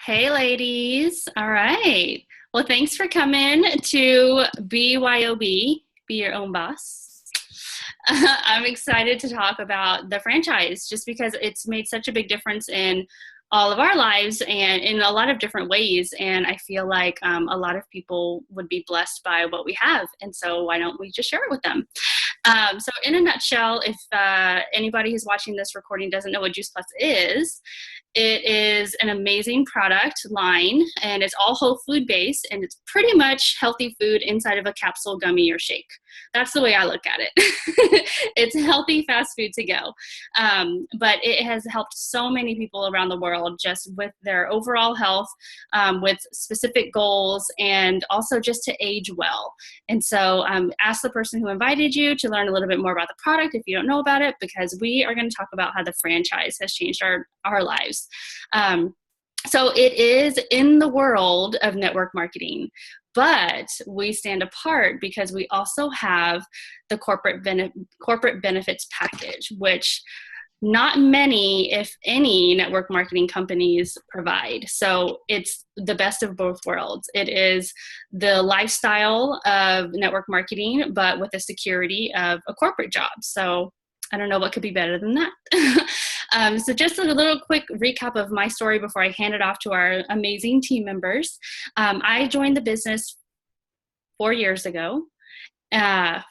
Hey, ladies. All right. Well, thanks for coming to BYOB, Be Your Own Boss. I'm excited to talk about the franchise just because it's made such a big difference in all of our lives and in a lot of different ways. And I feel like a lot of people would be blessed by what we have. And so, why don't we just share it with them? So, in a nutshell, if anybody who's watching this recording doesn't know what Juice Plus is, it is an amazing product line, and it's all whole food based, and it's pretty much healthy food inside of a capsule, gummy, or shake. That's the way I look at it. It's healthy fast food to go. But it has helped so many people around the world just with their overall health, with specific goals, and also just to age well. And so ask the person who invited you to learn a little bit more about the product if you don't know about it, because we are going to talk about how the franchise has changed our lives. So it is in the world of network marketing, but we stand apart because we also have the corporate benefits package, which not many, if any, network marketing companies provide. So it's the best of both worlds. It is the lifestyle of network marketing, but with the security of a corporate job. So I don't know what could be better than that. So just a little quick recap of my story before I hand it off to our amazing team members. I joined the business 5 years ago, right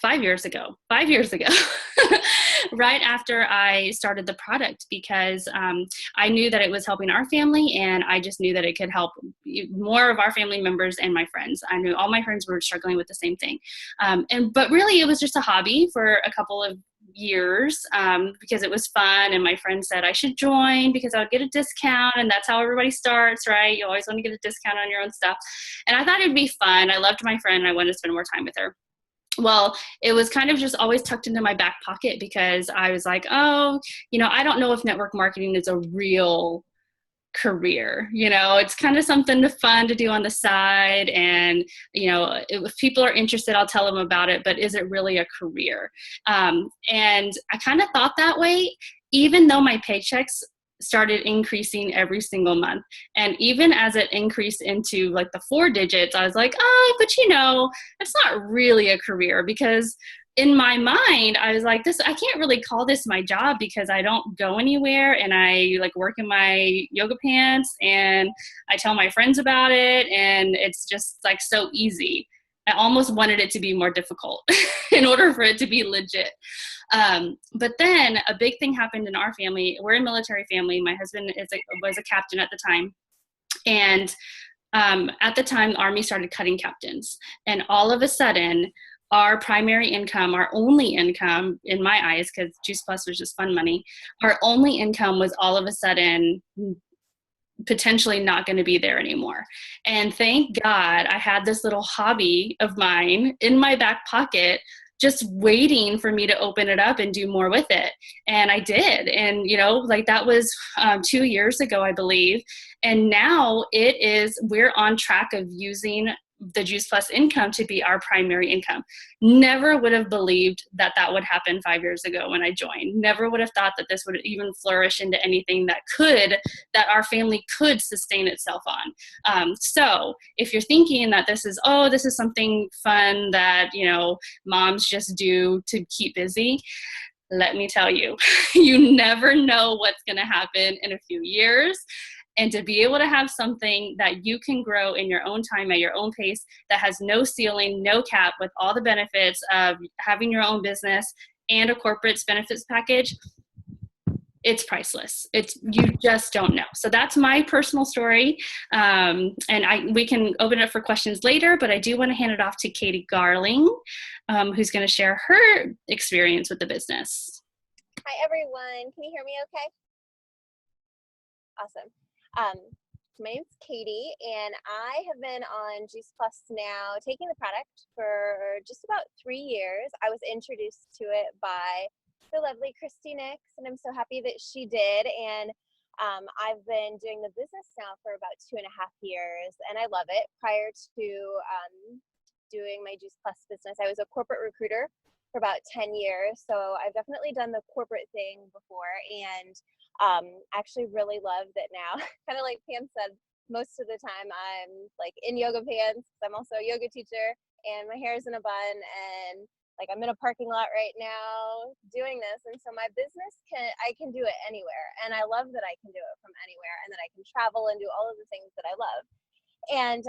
after I started the product, because I knew that it was helping our family, and I just knew that it could help more of our family members and my friends. I knew all my friends were struggling with the same thing. But really it was just a hobby for a couple of years, because it was fun, and my friend said I should join because I would get a discount, and that's how everybody starts, right? You always want to get a discount on your own stuff. And I thought it'd be fun. I loved my friend, and I wanted to spend more time with her. Well, it was kind of just always tucked into my back pocket because I was like, oh, I don't know if network marketing is a real career. It's kind of something fun to do on the side. And, if people are interested, I'll tell them about it, but is it really a career? And I kind of thought that way, even though my paychecks started increasing every single month. And even as it increased into like the 4 digits, I was like, oh, but it's not really a career, because in my mind, I was like, I can't really call this my job because I don't go anywhere, and I like work in my yoga pants, and I tell my friends about it, and it's just like so easy. I almost wanted it to be more difficult in order for it to be legit. But then a big thing happened in our family. We're a military family. My husband was a captain at the time. And at the time, the Army started cutting captains. And all of a sudden, our primary income, our only income in my eyes, because Juice Plus was just fun money, our only income was all of a sudden potentially not going to be there anymore. And thank God I had this little hobby of mine in my back pocket, just waiting for me to open it up and do more with it. And I did. And, that was 2 years ago, I believe. And now we're on track of using the Juice Plus income to be our primary income. Never would have believed that would happen 5 years ago when I joined. Never would have thought that this would even flourish into anything that our family could sustain itself on. So if you're thinking that this is something fun that, moms just do to keep busy, let me tell you, you never know what's going to happen in a few years. And to be able to have something that you can grow in your own time at your own pace, that has no ceiling, no cap, with all the benefits of having your own business and a corporate benefits package, it's priceless. You just don't know. So that's my personal story. And we can open it up for questions later, but I do want to hand it off to Katie Garling, who's going to share her experience with the business. Hi, everyone. Can you hear me okay? Awesome. My name's Katie, and I have been on Juice Plus now, taking the product for just about 3 years. I was introduced to it by the lovely Christy Nix, and I'm so happy that she did. And I've been doing the business now for about 2.5 years, and I love it. Prior to doing my Juice Plus business, I was a corporate recruiter for about 10 years. So I've definitely done the corporate thing before, and actually really love that now. Kind of like Pam said, most of the time I'm like in yoga pants. I'm also a yoga teacher, and my hair is in a bun, and like I'm in a parking lot right now doing this. And so my business I can do it anywhere, and I love that I can do it from anywhere, and that I can travel and do all of the things that I love. And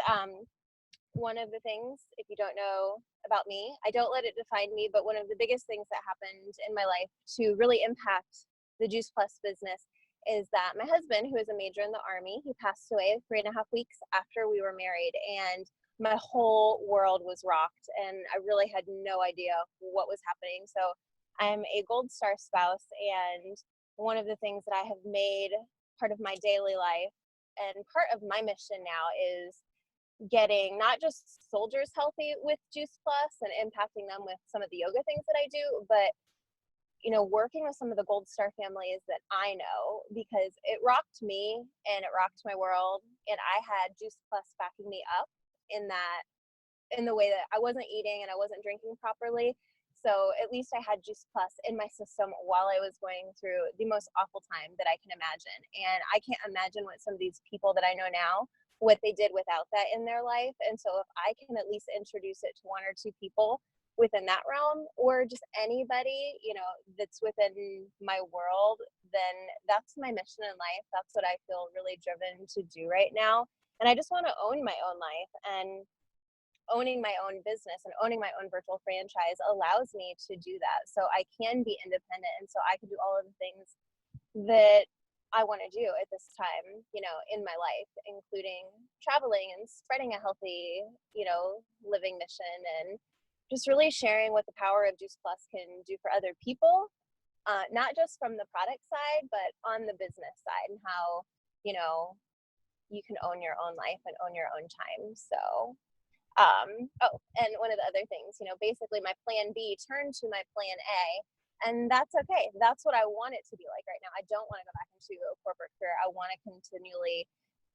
one of the things, if you don't know about me, I don't let it define me, but one of the biggest things that happened in my life to really impact the Juice Plus business is that my husband, who is a major in the Army, he passed away 3.5 weeks after we were married, and my whole world was rocked, and I really had no idea what was happening. So I'm a Gold Star spouse, and one of the things that I have made part of my daily life and part of my mission now is getting not just soldiers healthy with Juice Plus and impacting them with some of the yoga things that I do, but working with some of the Gold Star families that I know, because it rocked me and it rocked my world, and I had Juice Plus backing me up in the way that I wasn't eating and I wasn't drinking properly. So at least I had Juice Plus in my system while I was going through the most awful time that I can imagine. And I can't imagine what some of these people that I know now, what they did without that in their life. And so if I can at least introduce it to one or two people within that realm, or just anybody, that's within my world, then that's my mission in life. That's what I feel really driven to do right now. And I just want to own my own life, and owning my own business and owning my own virtual franchise allows me to do that. So I can be independent, and so I can do all of the things that I want to do at this time, in my life, including traveling and spreading a healthy, living mission, and just really sharing what the power of Juice Plus can do for other people, not just from the product side, but on the business side, and how, you can own your own life and own your own time. So and one of the other things, basically my plan B turned to my plan A, and that's okay. That's what I want it to be like right now. I don't want to go back into a corporate career. I want to continually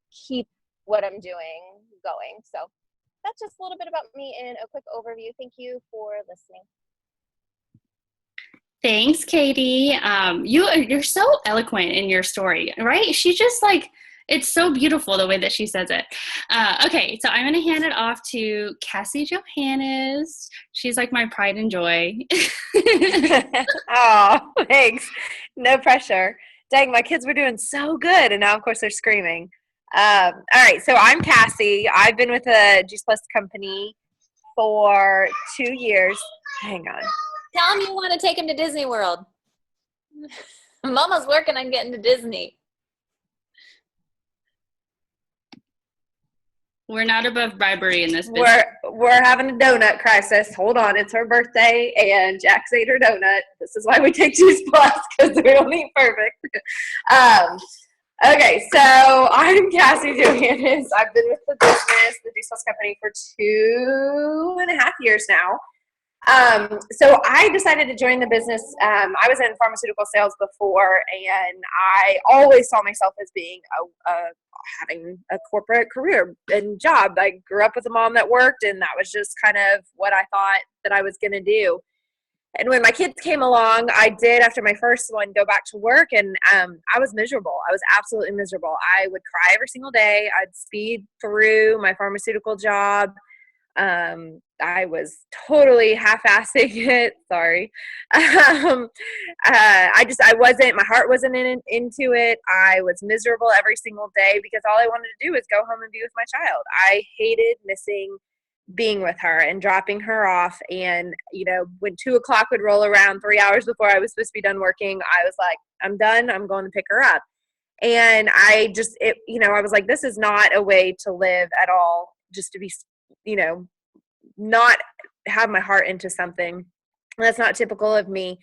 keep what I'm doing going. So that's just a little bit about me in a quick overview. Thank you for listening. Thanks, Katie. You're so eloquent in your story, right? She just it's so beautiful the way that she says it. Okay, so I'm going to hand it off to Cassie Johannes. She's like my pride and joy. Oh, thanks. No pressure. Dang, my kids were doing so good, and now, of course, they're screaming. All right, so I'm Cassie. I've been with the Juice Plus company for 2 years. Hang on. Tell him you want to take him to Disney World. Mama's working on getting to Disney. We're not above bribery in this business. We're having a donut crisis. Hold on, it's her birthday, and Jack's ate her donut. This is why we take Juice Plus, because we don't eat perfect. Okay, so I'm Cassie Johannes. I've been with the business, the Juice Plus company, for 2.5 years now. So I decided to join the business. I was in pharmaceutical sales before, and I always saw myself as being having a corporate career and job. I grew up with a mom that worked, and that was just kind of what I thought that I was going to do. And when my kids came along, I did, after my first one, go back to work, and I was miserable. I was absolutely miserable. I would cry every single day. I'd speed through my pharmaceutical job. I was totally half-assing it. Sorry. My heart wasn't into it. I was miserable every single day because all I wanted to do was go home and be with my child. I hated missing being with her and dropping her off. And, when 2:00 would roll around, 3 hours before I was supposed to be done working, I was like, I'm done. I'm going to pick her up. And I was like, this is not a way to live at all, just to be, not have my heart into something. That's not typical of me.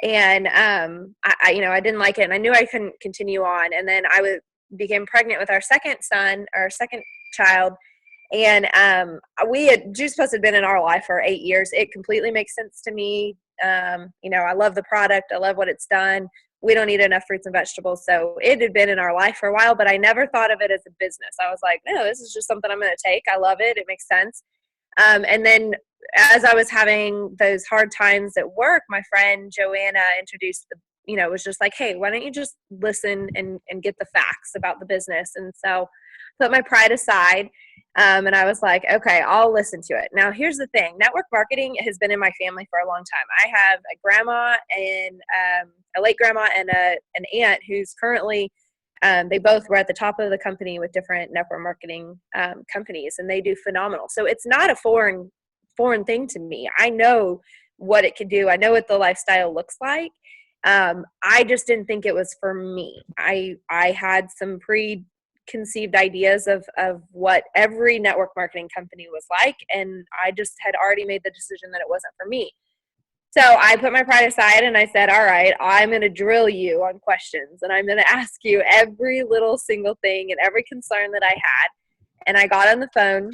And, I didn't like it, and I knew I couldn't continue on. And then I became pregnant with our second child. And, Juice Plus had been in our life for 8 years. It completely makes sense to me. I love the product. I love what it's done. We don't eat enough fruits and vegetables. So it had been in our life for a while, but I never thought of it as a business. I was like, no, this is just something I'm going to take. I love it. It makes sense. And then as I was having those hard times at work, my friend Joanna introduced was just like, hey, why don't you just listen and get the facts about the business? And so put my pride aside. And I was like, okay, I'll listen to it. Now, here's the thing. Network marketing has been in my family for a long time. I have a grandma and a late grandma and an aunt who's currently, they both were at the top of the company with different network marketing companies, and they do phenomenal. So it's not a foreign thing to me. I know what it can do. I know what the lifestyle looks like. I just didn't think it was for me. I had some preconceived ideas of what every network marketing company was like, and I just had already made the decision that it wasn't for me. So I put my pride aside and I said, all right, I'm going to drill you on questions, and I'm going to ask you every little single thing and every concern that I had. And I got on the phone,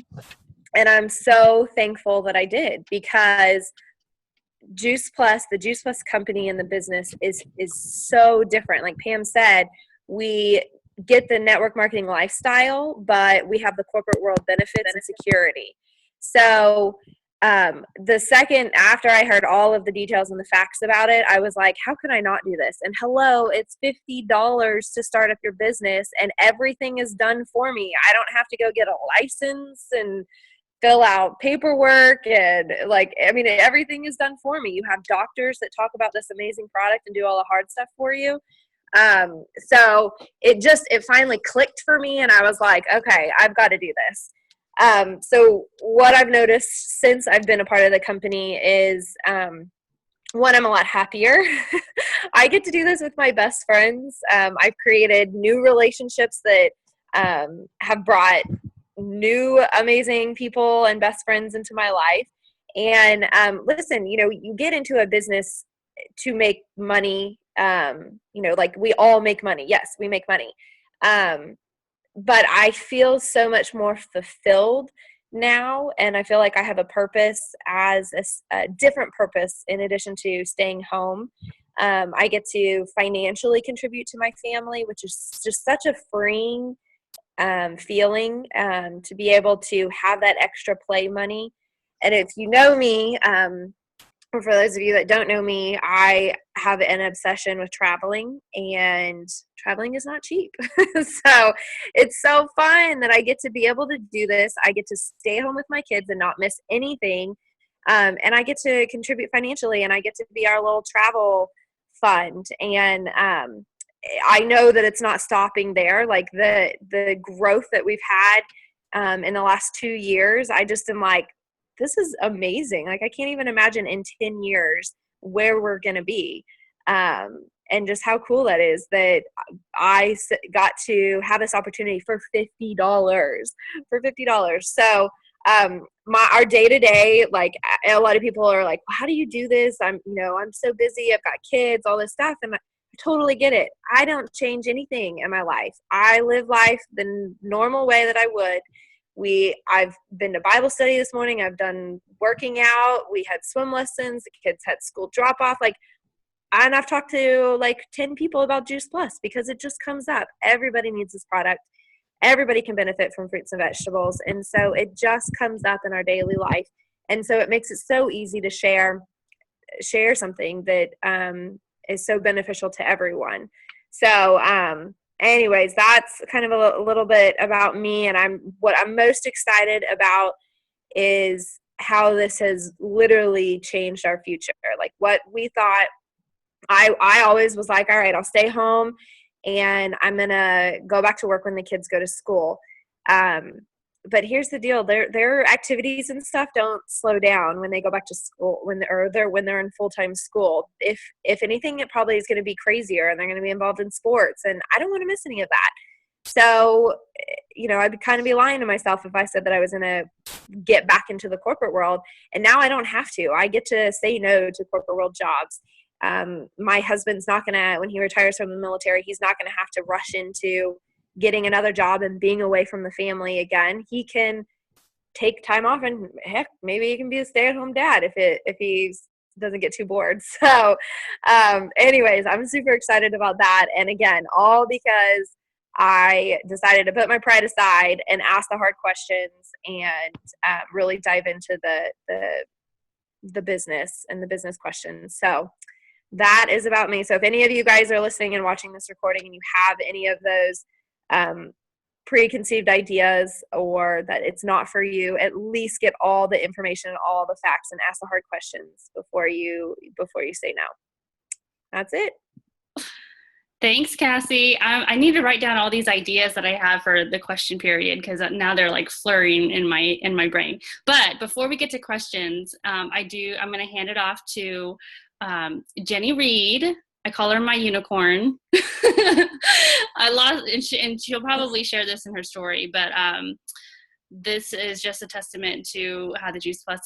and I'm so thankful that I did, because Juice Plus, the Juice Plus company and the business is so different. Like Pam said, we get the network marketing lifestyle, but we have the corporate world benefits and security. So the second after I heard all of the details and the facts about it, I was like, how can I not do this? And hello, it's $50 to start up your business, and everything is done for me. I don't have to go get a license and fill out paperwork, and everything is done for me. You have doctors that talk about this amazing product and do all the hard stuff for you. So it finally clicked for me, and I was like, okay, I've got to do this. So what I've noticed since I've been a part of the company is, one, I'm a lot happier. I get to do this with my best friends. I've created new relationships that have brought new amazing people and best friends into my life. And listen, you get into a business to make money. Like we all make money. Yes, we make money. But I feel so much more fulfilled now, and I feel like I have a purpose, as a different purpose in addition to staying home. I get to financially contribute to my family, which is just such a freeing feeling, to be able to have that extra play money. And if you know me, or for those of you that don't know me, I have an obsession with traveling, and traveling is not cheap. So it's so fun that I get to be able to do this. I get to stay home with my kids and not miss anything. And I get to contribute financially, and I get to be our little travel fund. And I know that it's not stopping there. Like the growth that we've had in the last 2 years, I just am like, this is amazing. Like I can't even imagine in 10 years where we're going to be. And just how cool that is that I got to have this opportunity for $50. So our day to day, like a lot of people are like, how do you do this? I'm so busy. I've got kids, all this stuff. And I totally get it. I don't change anything in my life. I live life the normal way that I would. I've been to Bible study this morning. I've done working out. We had swim lessons. The kids had school drop off. And I've talked to 10 people about Juice Plus, because it just comes up. Everybody needs this product. Everybody can benefit from fruits and vegetables. And so it just comes up in our daily life. And so it makes it so easy to share something that is so beneficial to everyone. So, anyways, that's kind of a little bit about me, and what I'm most excited about is how this has literally changed our future. Like what we thought, I always was like, all right, I'll stay home and I'm going to go back to work when the kids go to school. But here's the deal. Their activities and stuff don't slow down when they go back to school, when they're in full-time school. If anything, it probably is going to be crazier, and they're going to be involved in sports, and I don't want to miss any of that. So, I'd kind of be lying to myself if I said that I was going to get back into the corporate world. And now I don't have to. I get to say no to corporate world jobs. My husband's not going to, when he retires from the military, he's not going to have to rush into getting another job and being away from the family again. He can take time off, and heck, maybe he can be a stay-at-home dad if he doesn't get too bored. So anyways, I'm super excited about that. And again, all because I decided to put my pride aside and ask the hard questions and really dive into the business and the business questions. So that is about me. So if any of you guys are listening and watching this recording and you have any of those preconceived ideas or that it's not for you, at least get all the information and all the facts and ask the hard questions before you say no. That's it. Thanks, Cassie. I need to write down all these ideas that I have for the question period because now they're like flurrying in my brain. But before we get to questions, I'm going to hand it off to Jenny Reed. I call her my unicorn. And she'll probably share this in her story, but this is just a testament to how the Juice Plus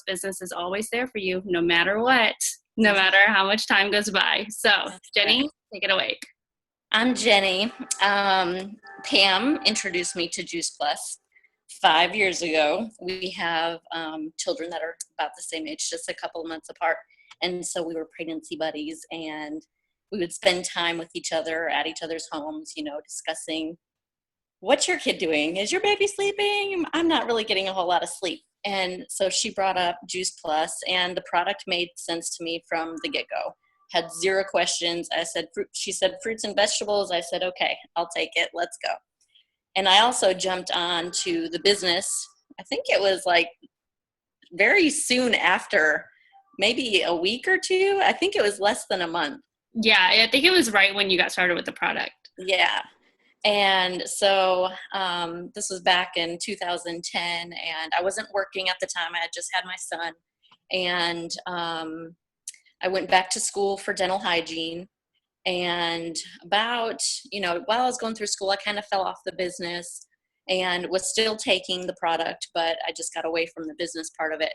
business is always there for you, no matter what, no matter how much time goes by. So, Jenny, take it away. I'm Jenny. Pam introduced me to Juice Plus 5 years ago. We have children that are about the same age, just a couple of months apart. And so we were pregnancy buddies, and we would spend time with each other at each other's homes, discussing, what's your kid doing? Is your baby sleeping? I'm not really getting a whole lot of sleep. And so she brought up Juice Plus, and the product made sense to me from the get-go. Had zero questions. I said, she said, fruits and vegetables. I said, okay, I'll take it. Let's go. And I also jumped on to the business. I think it was like very soon after, maybe a week or two. I think it was less than a month. Yeah, I think it was right when you got started with the product. Yeah. And so this was back in 2010, and I wasn't working at the time. I had just had my son, and I went back to school for dental hygiene. And about, while I was going through school, I kind of fell off the business and was still taking the product, but I just got away from the business part of it.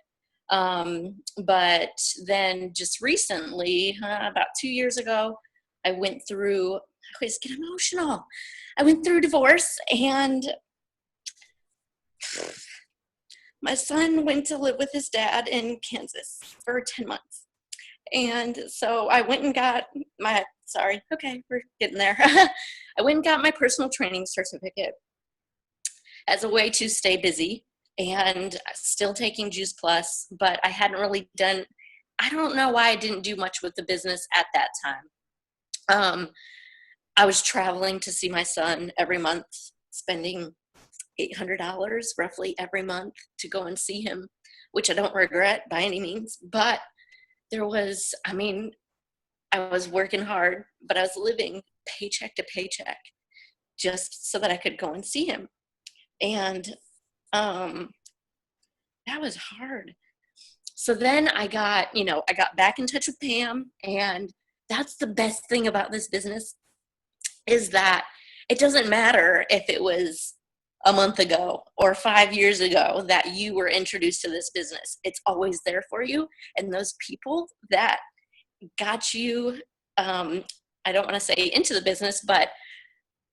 But then just recently, about 2 years ago, I went through, I always get emotional. I went through divorce, and my son went to live with his dad in Kansas for 10 months. And so I went and got we're getting there. I went and got my personal training certificate as a way to stay busy, and still taking Juice Plus, but I hadn't really done, I don't know why I didn't do much with the business at that time. I was traveling to see my son every month, spending $800 roughly every month to go and see him, which I don't regret by any means, but I was working hard, but I was living paycheck to paycheck just so that I could go and see him. And that was hard. So then I got back in touch with Pam, and that's the best thing about this business is that it doesn't matter if it was a month ago or 5 years ago that you were introduced to this business. It's always there for you. And those people that got you, I don't want to say into the business, but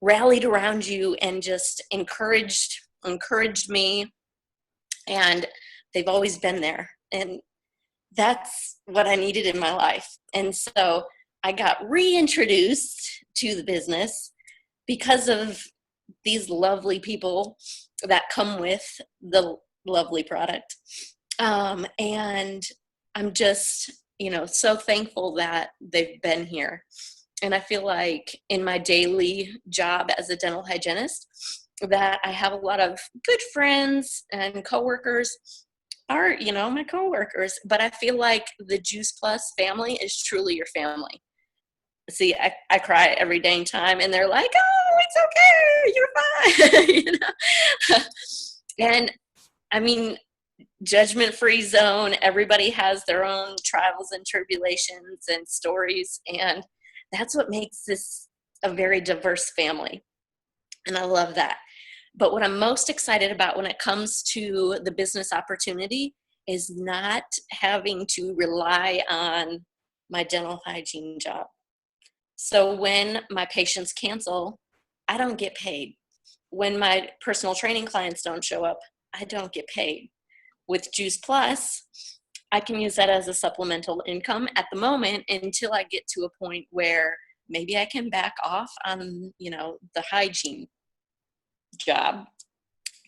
rallied around you and just encouraged me, and they've always been there. And that's what I needed in my life. And so I got reintroduced to the business because of these lovely people that come with the lovely product. And I'm just, so thankful that they've been here. And I feel like in my daily job as a dental hygienist that I have a lot of good friends and coworkers are, my coworkers, but I feel like the Juice Plus family is truly your family. See, I cry every dang time, and they're like, oh, it's okay, you're fine. And I mean, judgment-free zone, everybody has their own trials and tribulations and stories, and that's what makes this a very diverse family. And I love that. But what I'm most excited about when it comes to the business opportunity is not having to rely on my dental hygiene job. So when my patients cancel, I don't get paid. When my personal training clients don't show up, I don't get paid. With Juice Plus, I can use that as a supplemental income at the moment until I get to a point where maybe I can back off on, the hygiene job,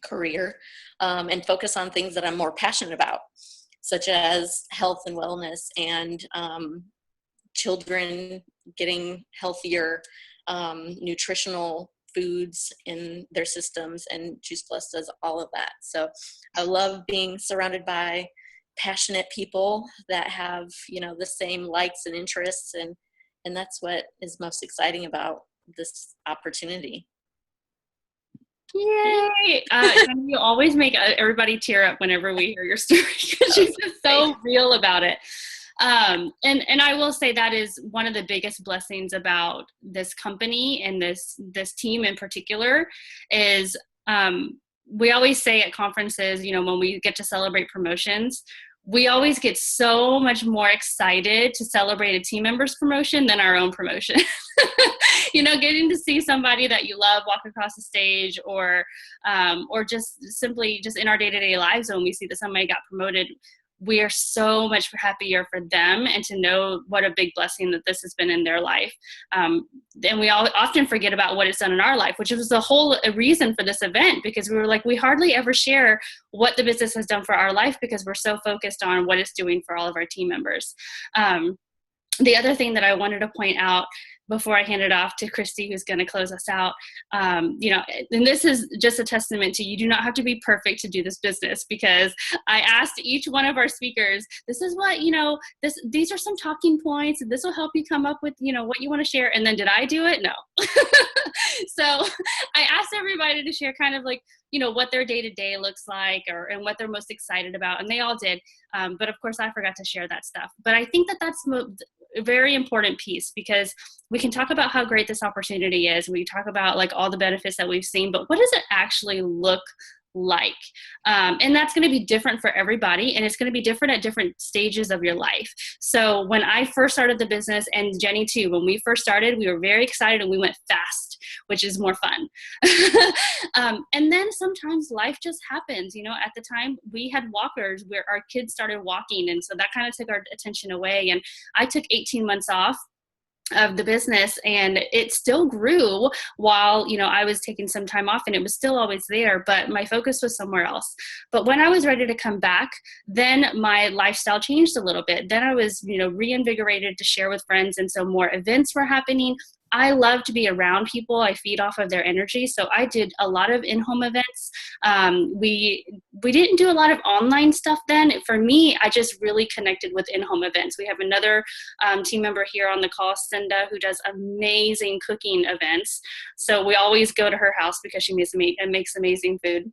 career, and focus on things that I'm more passionate about, such as health and wellness and children getting healthier, nutritional foods in their systems, and Juice Plus does all of that. So I love being surrounded by passionate people that have, the same likes and interests, and that's what is most exciting about this opportunity. Yay! And you always make everybody tear up whenever we hear your story, because you're just so real about it. And I will say that is one of the biggest blessings about this company and this team in particular is, we always say at conferences, when we get to celebrate promotions, we always get so much more excited to celebrate a team member's promotion than our own promotion. Getting to see somebody that you love walk across the stage, or just simply just in our day-to-day lives when we see that somebody got promoted, we are so much happier for them, and to know what a big blessing that this has been in their life. And we all often forget about what it's done in our life, which was the whole reason for this event, because we were like, we hardly ever share what the business has done for our life because we're so focused on what it's doing for all of our team members. The other thing that I wanted to point out before I hand it off to Christy, who's going to close us out, and this is just a testament to, you do not have to be perfect to do this business, because I asked each one of our speakers, this is what, these are some talking points, and this will help you come up with, what you want to share. And then did I do it? No. So I asked everybody to share kind of like, what their day-to-day looks like, and what they're most excited about. And they all did. But of course I forgot to share that stuff. But I think that that's a very important piece, because we can talk about how great this opportunity is. We talk about like all the benefits that we've seen, but what does it actually look like? And that's going to be different for everybody, and it's going to be different at different stages of your life. So when I first started the business, and Jenny too, when we first started, we were very excited and we went fast, which is more fun. And then sometimes life just happens. At the time we had walkers where our kids started walking, and so that kind of took our attention away. And I took 18 months off of the business, and it still grew while, I was taking some time off, and it was still always there, but my focus was somewhere else. But when I was ready to come back, then my lifestyle changed a little bit. Then I was, reinvigorated to share with friends. And so more events were happening. I love to be around people. I feed off of their energy. So I did a lot of in-home events. We didn't do a lot of online stuff then. For me, I just really connected with in-home events. We have another team member here on the call, Cinda, who does amazing cooking events. So we always go to her house because she makes amazing food.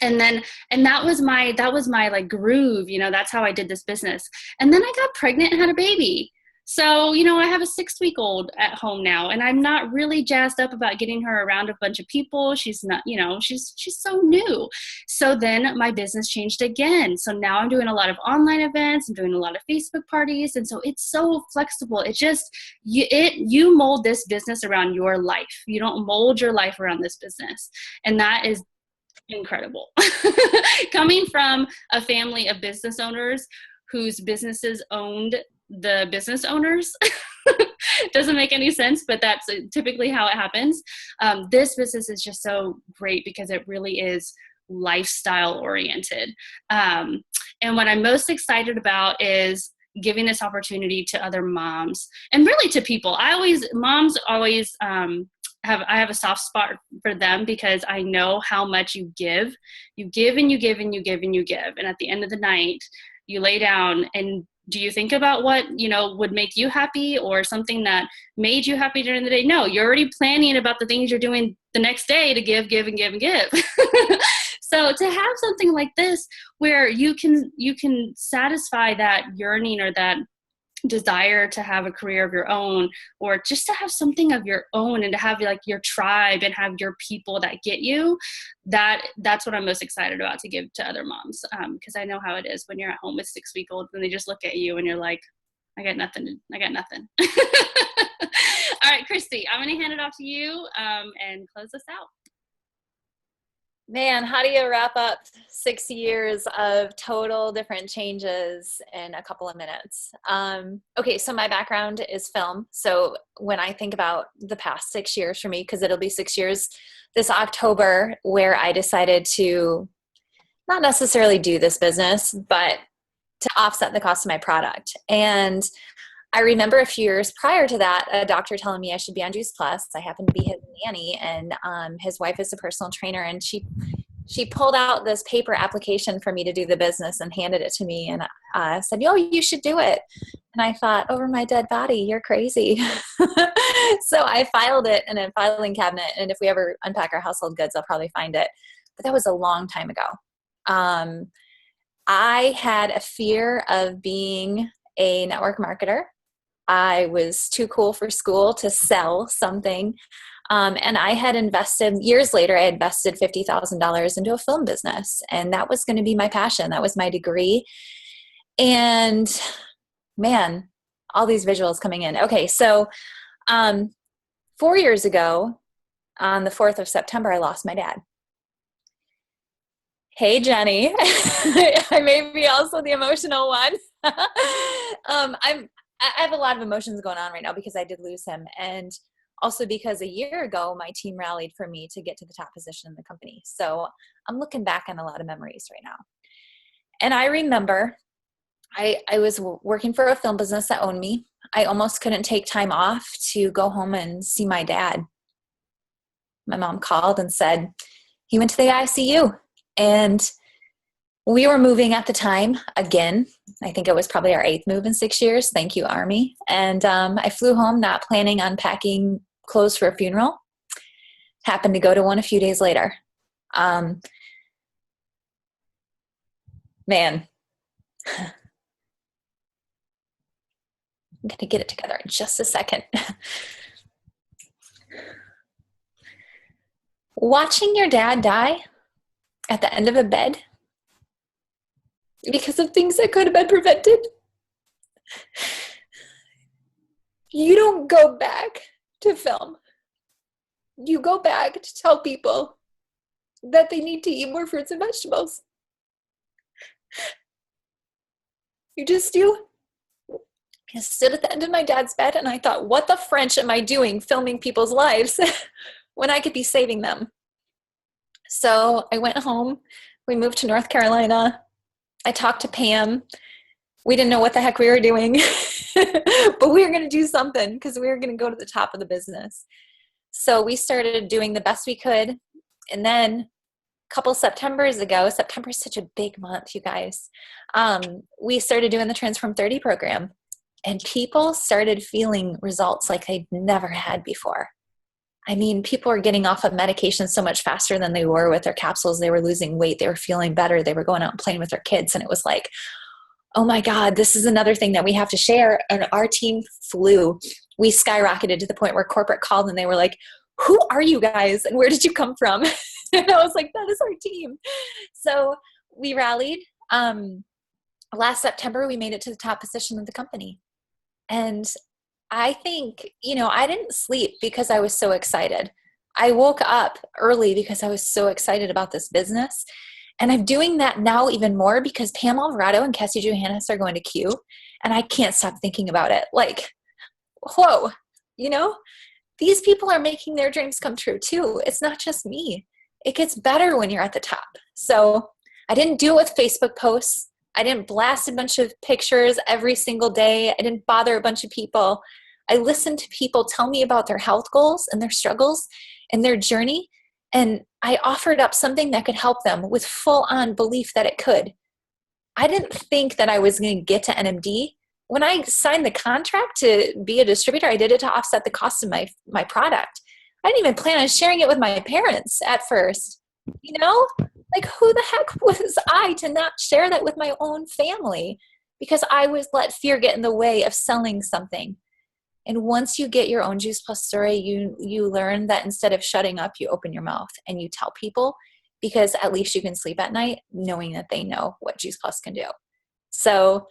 And that was my like groove, that's how I did this business. And then I got pregnant and had a baby. So, I have a 6-week-old at home now, and I'm not really jazzed up about getting her around a bunch of people. She's not, she's so new. So then my business changed again. So now I'm doing a lot of online events. I'm doing a lot of Facebook parties. And so it's so flexible. It just, you mold this business around your life. You don't mold your life around this business. And that is incredible. Coming from a family of business owners whose businesses owned the business owners, doesn't make any sense, but that's typically how it happens. This business is just so great because it really is lifestyle oriented. And what I'm most excited about is giving this opportunity to other moms, and really to people. Moms always I have a soft spot for them, because I know how much you give. You give and you give and you give and you give. And at the end of the night, you lay down, and do you think about what, would make you happy, or something that made you happy during the day? No, you're already planning about the things you're doing the next day to give and give and give. So to have something like this where you can satisfy that yearning or that desire to have a career of your own, or just to have something of your own, and to have like your tribe and have your people that get you, that's what I'm most excited about to give to other moms. Because I know how it is when you're at home with 6-week-olds and they just look at you and you're like, I got nothing. All right, Christy, I'm going to hand it off to you and close us out. Man, how do you wrap up 6 years of total different changes in a couple of minutes? Okay, so my background is film. So when I think about the past 6 years for me, because it'll be 6 years this October, where I decided to not necessarily do this business, but to offset the cost of my product. And I remember a few years prior to that, a doctor telling me I should be on Juice Plus. I happened to be his nanny, and his wife is a personal trainer, and she pulled out this paper application for me to do the business and handed it to me, and said, "Oh, you should do it." And I thought, over my dead body, you're crazy. So I filed it in a filing cabinet, and if we ever unpack our household goods, I'll probably find it. But that was a long time ago. I had a fear of being a network marketer. I was too cool for school to sell something. And I had invested, years later, I had invested $50,000 into a film business. And that was going to be my passion. That was my degree. And man, all these visuals coming in. Okay, so 4 years ago, on the 4th of September, I lost my dad. Hey, Jenny. I may be also the emotional one. I have a lot of emotions going on right now because I did lose him. And also because a year ago, my team rallied for me to get to the top position in the company. So I'm looking back on a lot of memories right now. And I remember I was working for a film business that owned me. I almost couldn't take time off to go home and see my dad. My mom called and said, he went to the ICU. And we were moving at the time again. I think it was probably our 8th move in 6 years. Thank you, Army. And I flew home not planning on packing clothes for a funeral. Happened to go to one a few days later. Man. I'm going to get it together in just a second. Watching your dad die at the end of a bed because of things that could have been prevented. You don't go back to film. You go back to tell people that they need to eat more fruits and vegetables. You just do. I stood at the end of my dad's bed and I thought, what the French am I doing filming people's lives when I could be saving them? So I went home. We moved to North Carolina. I talked to Pam. We didn't know what the heck we were doing, but we were going to do something because we were going to go to the top of the business. So we started doing the best we could. And then a couple Septembers ago, September is such a big month, you guys, we started doing the Transform 30 program. And people started feeling results like they'd never had before. I mean, people are getting off of medication so much faster than they were with their capsules. They were losing weight. They were feeling better. They were going out and playing with their kids. And it was like, oh my God, this is another thing that we have to share. And our team flew. We skyrocketed to the point where corporate called and they were like, who are you guys? And where did you come from? And I was like, that is our team. So we rallied. Last September, we made it to the top position of the company. And I think, I didn't sleep because I was so excited. I woke up early because I was so excited about this business. And I'm doing that now even more because Pam Alvarado and Cassie Johannes are going to Q. And I can't stop thinking about it. Like, whoa, these people are making their dreams come true too. It's not just me. It gets better when you're at the top. So I didn't do it with Facebook posts. I didn't blast a bunch of pictures every single day. I didn't bother a bunch of people. I listened to people tell me about their health goals and their struggles and their journey. And I offered up something that could help them with full on belief that it could. I didn't think that I was going to get to NMD. When I signed the contract to be a distributor, I did it to offset the cost of my product. I didn't even plan on sharing it with my parents at first. Like, who the heck was I to not share that with my own family? Because I was let fear get in the way of selling something. And once you get your own Juice Plus story, you learn that instead of shutting up, you open your mouth and you tell people, because at least you can sleep at night knowing that they know what Juice Plus can do. So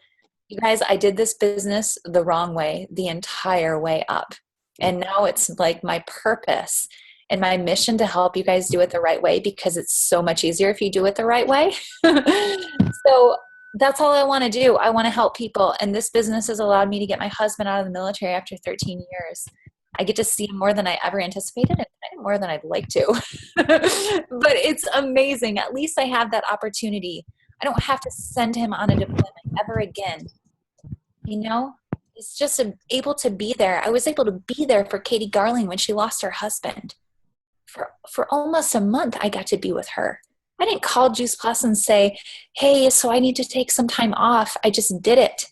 you guys, I did this business the wrong way the entire way up. And now it's like my purpose and my mission to help you guys do it the right way, because it's so much easier if you do it the right way. So that's all I want to do. I want to help people. And this business has allowed me to get my husband out of the military after 13 years. I get to see him more than I ever anticipated and more than I'd like to. But it's amazing. At least I have that opportunity. I don't have to send him on a deployment ever again. is just able to be there. I was able to be there for Katie Garling when she lost her husband. For almost a month, I got to be with her. I didn't call Juice Plus and say, hey, so I need to take some time off. I just did it.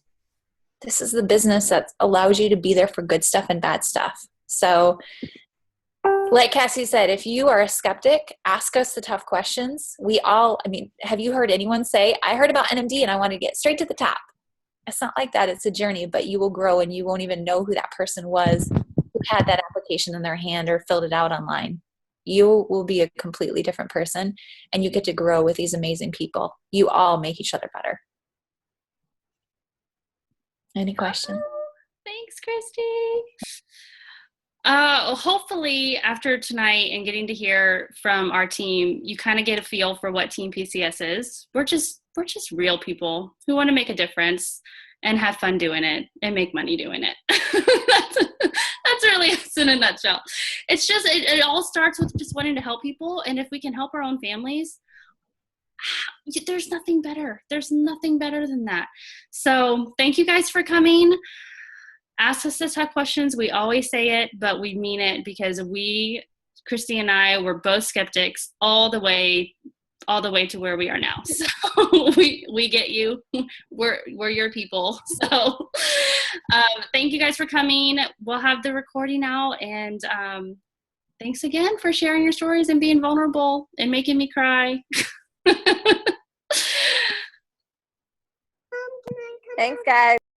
This is the business that allows you to be there for good stuff and bad stuff. So like Cassie said, if you are a skeptic, ask us the tough questions. Have you heard anyone say, I heard about NMD and I want to get straight to the top? It's not like that. It's a journey, but you will grow and you won't even know who that person was who had that application in their hand or filled it out online. You will be a completely different person, and you get to grow with these amazing people. You all make each other better. Any questions? Thanks, Christy. Hopefully after tonight and getting to hear from our team, you kind of get a feel for what Team PCS is. We're just real people who want to make a difference and have fun doing it and make money doing it. That's really us in a nutshell. It's just, it all starts with just wanting to help people. And if we can help our own families, there's nothing better. There's nothing better than that. So thank you guys for coming. Ask us the tough questions. We always say it, but we mean it, because Christy and I were both skeptics all the way to where we are now. So we get you. We're your people. So thank you guys for coming. We'll have the recording out, and thanks again for sharing your stories and being vulnerable and making me cry. Thanks, guys.